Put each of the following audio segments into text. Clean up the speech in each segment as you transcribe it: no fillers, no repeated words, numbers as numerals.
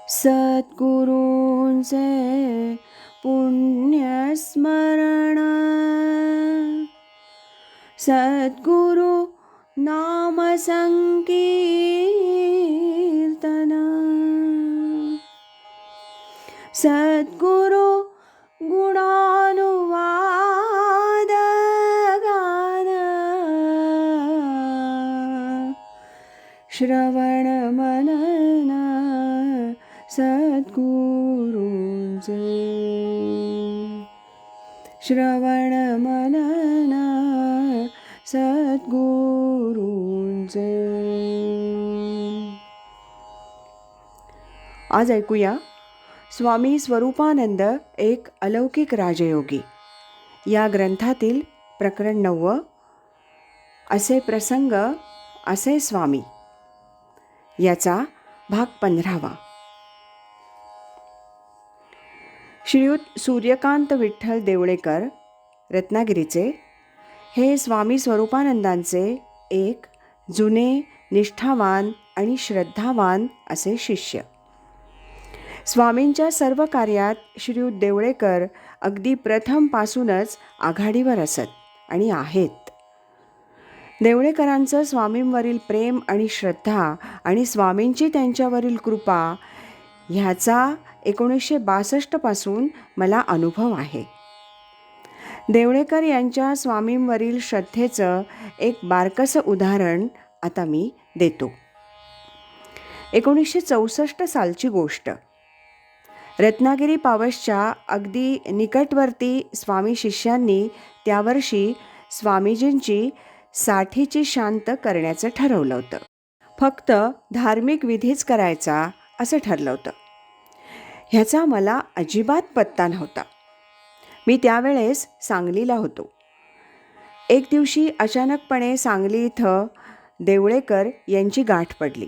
सद्गुरूंचे पुण्यस्मरण, सद्गुरु नाम संकीर्तन, सद्गुरु गुणानुवाद गान, श्रवण मनन सद्गुरूंचे, श्रवण मनन सद्गुरूंचे. आज ऐकूया स्वामी स्वरूपानंद एक अलौकिक राजयोगी या ग्रंथातील प्रकरण 9, असे प्रसंग असे स्वामी, याचा भाग 15. श्रीयुत सूर्यकांत विठ्ठल देवळेकर रत्नागिरीचे हे स्वामी स्वरूपानंदांचे एक जुने, निष्ठावान आणि श्रद्धावान असे शिष्य. स्वामींच्या सर्व कार्यात श्रीयुत देवळेकर अगदी प्रथमपासूनच आघाडीवर असत आणि आहेत. देवळेकरांचं स्वामींवरील प्रेम आणि श्रद्धा आणि स्वामींची त्यांच्यावरील कृपा ह्याचा 1962 पासून मला अनुभव आहे. देवळेकर यांच्या स्वामींवरील श्रद्धेचं एक बारकसं उदाहरण आता मी देतो. 1964 सालची गोष्ट. रत्नागिरी पावसच्या अगदी निकटवर्ती स्वामी शिष्यांनी त्यावर्षी स्वामीजींची 60ची शांत करण्याचं ठरवलं होतं. फक्त धार्मिक विधीच करायचा असं ठरलं होतं. ह्याचा मला अजिबात पत्ता नव्हता. मी त्यावेळेस सांगलीला होतो. एक दिवशी अचानकपणे सांगली इथं देवळेकर यांची गाठ पडली.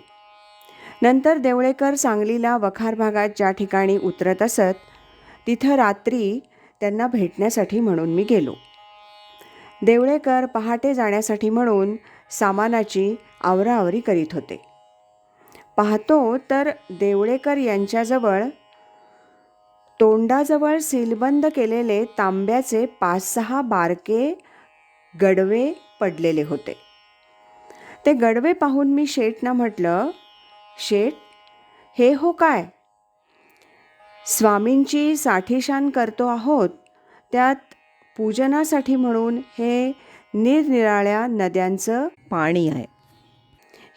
नंतर देवळेकर सांगलीला वखार भागात ज्या ठिकाणी उतरत असत तिथं रात्री त्यांना भेटण्यासाठी म्हणून मी गेलो. देवळेकर पहाटे जाण्यासाठी म्हणून सामानाची आवराआवरी करीत होते. पाहतो तर देवळेकर यांच्याजवळ तोंडाजवळ सीलबंद केलेले तांब्याचे 5-6 बारके गडवे पडलेले होते. ते गडवे पाहून मी शेठना म्हटलं, शेठ, हे हो काय? स्वामींची 60 शान करतो आहोत, त्यात पूजनासाठी म्हणून हे निरनिराळ्या नद्यांचं पाणी आहे.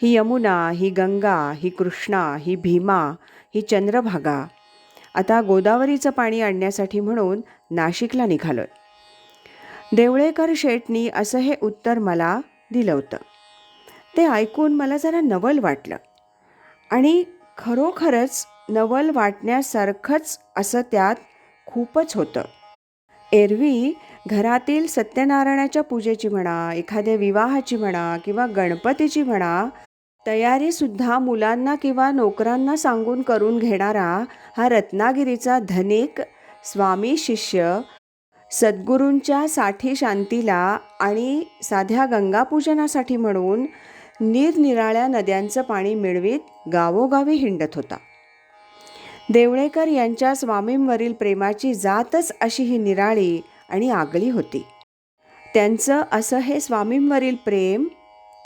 ही यमुना, ही गंगा, ही कृष्णा, ही भीमा, ही चंद्रभागा. आता गोदावरीचं पाणी आणण्यासाठी म्हणून नाशिकला निघालोय. देवळेकर शेठनी असं हे उत्तर मला दिलं होतं. ते ऐकून मला जरा नवल वाटलं आणि खरोखरच नवल वाटण्यासारखंच असं त्यात खूपच होतं. एरवी घरातील सत्यनारायणाच्या पूजेची म्हणा, एखाद्या विवाहाची म्हणा किंवा गणपतीची म्हणा, तयारीसुद्धा मुलांना किंवा नोकरांना सांगून करून घेणारा हा रत्नागिरीचा धनिक स्वामी शिष्य सद्गुरूंच्या 60 शांतीला आणि साध्या गंगापूजनासाठी म्हणून निरनिराळ्या नद्यांचं पाणी मिळवीत गावोगावी हिंडत होता. देवळेकर यांच्या स्वामींवरील प्रेमाची जातच अशी ही निराळी आणि आगळी होती. त्यांचं असं हे स्वामींवरील प्रेम,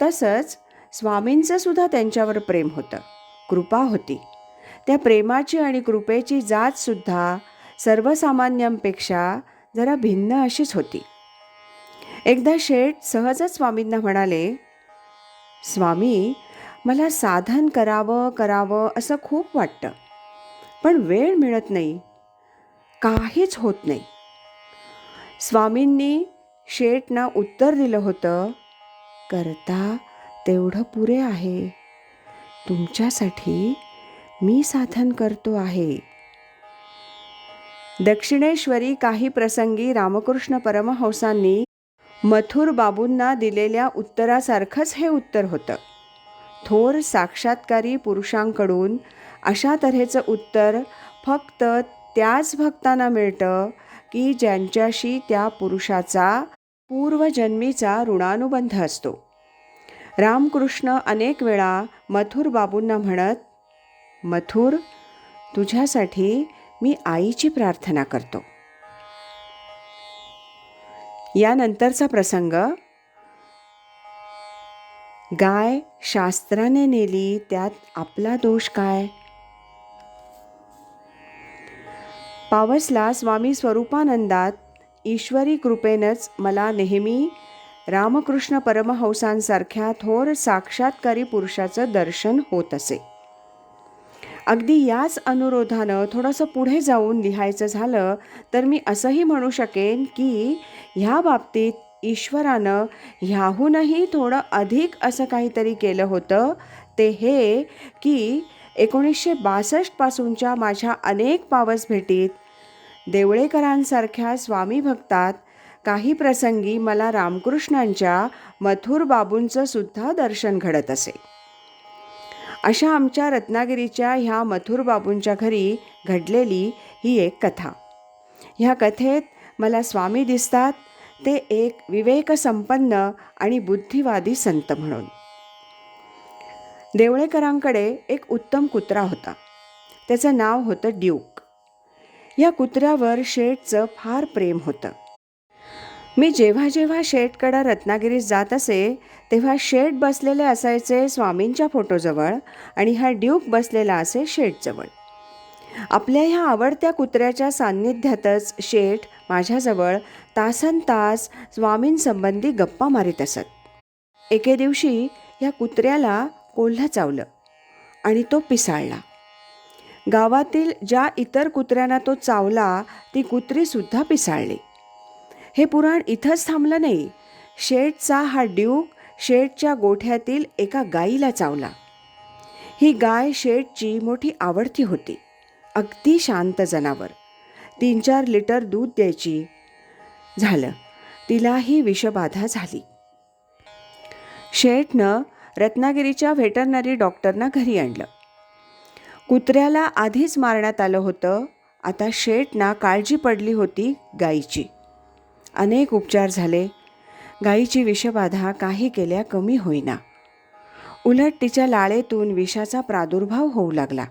तसंच स्वामींचं सुद्धा त्यांच्यावर प्रेम होतं, कृपा होती. त्या प्रेमाची आणि कृपेची जातसुद्धा सर्वसामान्यांपेक्षा जरा भिन्न अशीच होती. एकदा शेठ सहजच स्वामींना म्हणाले, स्वामी, मला साधन करावं असं खूप वाटतं, पण वेळ मिळत नाही, काहीच होत नाही. स्वामींनी शेठना उत्तर दिलं होतं, करता तेवढं पुरे आहे. तुमच्यासाठी मी साधन करतो आहे. दक्षिणेश्वरी काही प्रसंगी रामकृष्ण परमहंसांनी मथुर बाबूंना दिलेल्या उत्तरासारखंच हे उत्तर होतं. थोर साक्षात्कारी पुरुषांकडून अशा तऱ्हेचं उत्तर फक्त त्याच भक्तांना मिळतं की ज्यांच्याशी त्या पुरुषाचा पूर्वजन्मीचा ऋणानुबंध असतो. रामकृष्ण अनेक वेळा मथुर बाबूंना म्हणत, मथुर, तुझ्यासाठी मी आईची प्रार्थना करतो. यानंतरचा प्रसंग, गाय शास्त्राने नेली त्यात आपला दोष काय. पावसला स्वामी स्वरूपानंदात ईश्वरी कृपेनंच मला नेहमी रामकृष्ण परमहंसांसारख्या थोर साक्षात्कारी पुरुषाचं दर्शन होत असे. अगदी याच अनुरोधानं थोडंसं पुढे जाऊन लिहायचं झालं तर मी असंही म्हणू शकेन की ह्या बाबतीत ईश्वरानं ह्याहूनही थोडं अधिक असं काहीतरी केलं होतं. ते हे की 1962 पासूनच्या माझ्या अनेक पावस भेटीत देवळेकरांसारख्या स्वामी भक्तात काही प्रसंगी मला रामकृष्णांच्या मथुर बाबूंचं सुद्धा दर्शन घडत असे. अशा आमच्या रत्नागिरीच्या ह्या मथुर बाबूंच्या घरी घडलेली ही एक कथा. ह्या कथेत मला स्वामी दिसतात, ते एक विवेकसंपन्न आणि बुद्धिवादी संत म्हणून. देवळेकरांकडे एक उत्तम कुत्रा होता. त्याचं नाव होतं ड्यूक. या कुत्र्यावर शेठचं फार प्रेम होतं. मी जेव्हा जेव्हा शेठकडं रत्नागिरीत जात असे तेव्हा शेठ बसलेले असायचे स्वामींच्या फोटोजवळ आणि हा ड्यूक बसलेला असे शेठजवळ. आपल्या ह्या आवडत्या कुत्र्याच्या सान्निध्यातच शेठ माझ्याजवळ तासनतास स्वामींसंबंधी गप्पा मारीत असत. एके दिवशी या कुत्र्याला कोल्हा चावलं आणि तो पिसाळला. गावातील ज्या इतर कुत्र्यांना तो चावला ती कुत्रीसुद्धा पिसाळली. हे पुराण इथंच थांबलं नाही. शेठचा हा ड्यूक शेठच्या गोठ्यातील एका गाईला चावला. ही गाय शेठची मोठी आवडती होती. अगदी शांत जनावर, 3-4 लिटर दूध द्यायची. झालं, तिलाही विषबाधा झाली. शेठनं रत्नागिरीच्या व्हेटरनरी डॉक्टरना घरी आणलं. कुत्र्याला आधीच मारण्यात आलं होतं. आता शेठना काळजी पडली होती गाईची. अनेक उपचार झाले. गाईची विषबाधा काही केल्या कमी होईना. उलट तिच्या लाळेतून विषाचा प्रादुर्भाव होऊ लागला.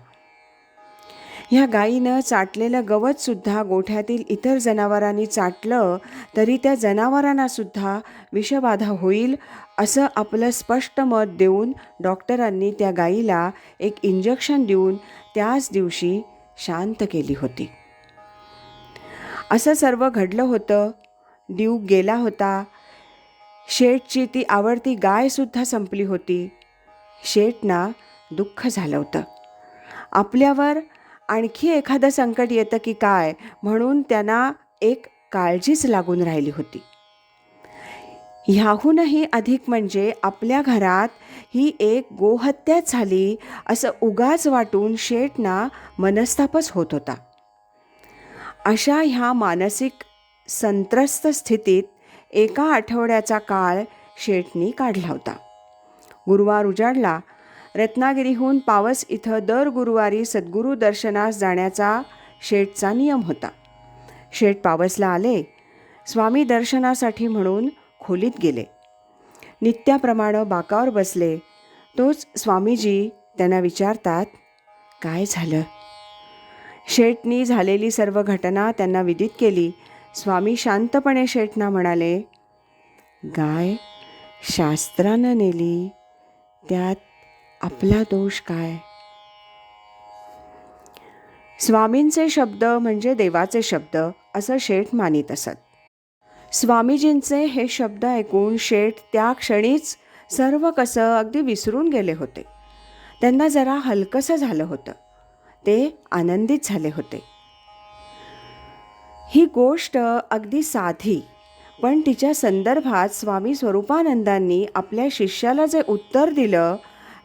ह्या गाईनं चाटलेलं गवतसुद्धा गोठ्यातील इतर जनावरांनी चाटलं तरी त्या जनावरांनासुद्धा विषबाधा होईल असं आपलं स्पष्ट मत देऊन डॉक्टरांनी त्या गाईला एक इंजेक्शन देऊन त्याच दिवशी शांत केली होती. असं सर्व घडलं होतं. ड्यूक गेला होता. शेठची ती आवडती गायसुद्धा संपली होती. शेठना दुःख झालं होतं. आपल्यावर आणखी एखादं संकट येतं की काय म्हणून त्यांना एक काळजीच लागून राहिली होती. ह्याहूनही अधिक म्हणजे आपल्या घरात ही एक गोहत्याच झाली असं उगाच वाटून शेठना मनस्तापच होत होता. अशा ह्या मानसिक संत्रस्त स्थितीत एका आठवड्याचा काळ शेठनी काढला होता. गुरुवार उजाडला. रत्नागिरीहून पावस इथं दर गुरुवारी सद्गुरू दर्शनास जाण्याचा शेठचा नियम होता. शेठ पावसला आले. स्वामी दर्शनासाठी म्हणून खोलीत गेले. नित्याप्रमाणे बाकावर बसले. तोच स्वामीजी त्यांना विचारतात, काय झालं. शेठनी झालेली सर्व घटना त्यांना विदित केली. स्वामी शांतपणे शेठना म्हणाले, गाय शास्त्रानं नेली त्यात आपला दोष काय. स्वामींचे शब्द म्हणजे देवाचे शब्द असं शेठ मानित असत. स्वामीजींचे हे शब्द ऐकून शेठ त्या क्षणीच सर्व कसं अगदी विसरून गेले होते. त्यांना जरा हलकसं झालं होतं. ते आनंदित झाले होते. ही गोष्ट अगदी साधी, पण तिच्या संदर्भात स्वामी स्वरूपानंदांनी आपल्या शिष्याला जे उत्तर दिलं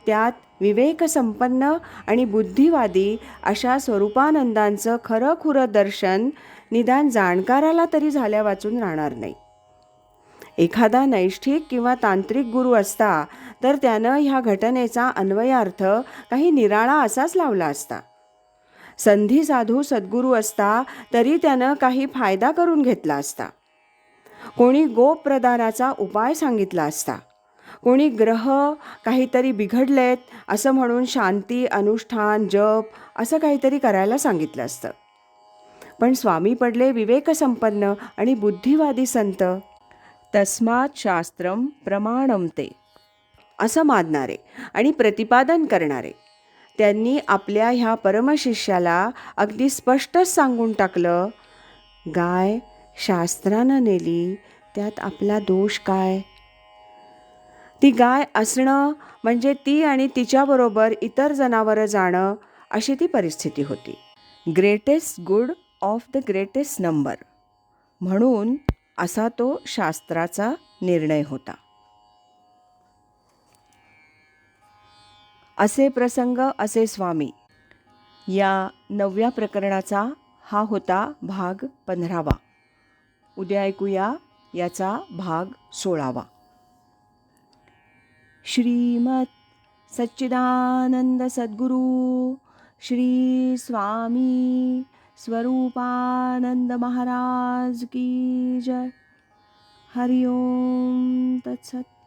त्यात विवेकसंपन्न आणि बुद्धिवादी अशा स्वरूपानंदांचं खरंखुरं दर्शन निदान जाणकाराला तरी झाल्या वाचून राहणार नाही. एखादा नैष्ठिक किंवा तांत्रिक गुरु असता तर त्यानं ह्या घटनेचा अन्वयार्थ काही निराळा असाच लावला असता. संधी साधू सद्गुरू असता तरी त्यानं काही फायदा करून घेतला असता. कोणी गोप प्रदानाचा उपाय सांगितला असता. कोणी ग्रह काहीतरी बिघडलेत असं म्हणून शांती, अनुष्ठान, जप असं काहीतरी करायला सांगितलं असतं. पण स्वामी पडले विवेकसंपन्न आणि बुद्धिवादी संत. तस्मात् शास्त्रम प्रमाणम ते असं मानणारे आणि प्रतिपादन करणारे. त्यांनी आपल्या ह्या परमशिष्याला अगदी स्पष्टच सांगून टाकलं, गाय शास्त्रानं नेली त्यात आपला दोष काय? ती गाय असणं म्हणजे ती आणि तिच्याबरोबर इतर जनावरं जाणं अशी ती परिस्थिती होती. Greatest good of the greatest number म्हणून असा तो शास्त्राचा निर्णय होता. असे प्रसंग असे स्वामी या 9व्या प्रकरणाचा हा होता भाग 15वा. उद्या ऐकूया याचा भाग 16वा. श्रीमत सच्चिदानंद सद्गुरु श्री स्वामी स्वरूपानंद महाराज की जय. हरि ओम तत्सत.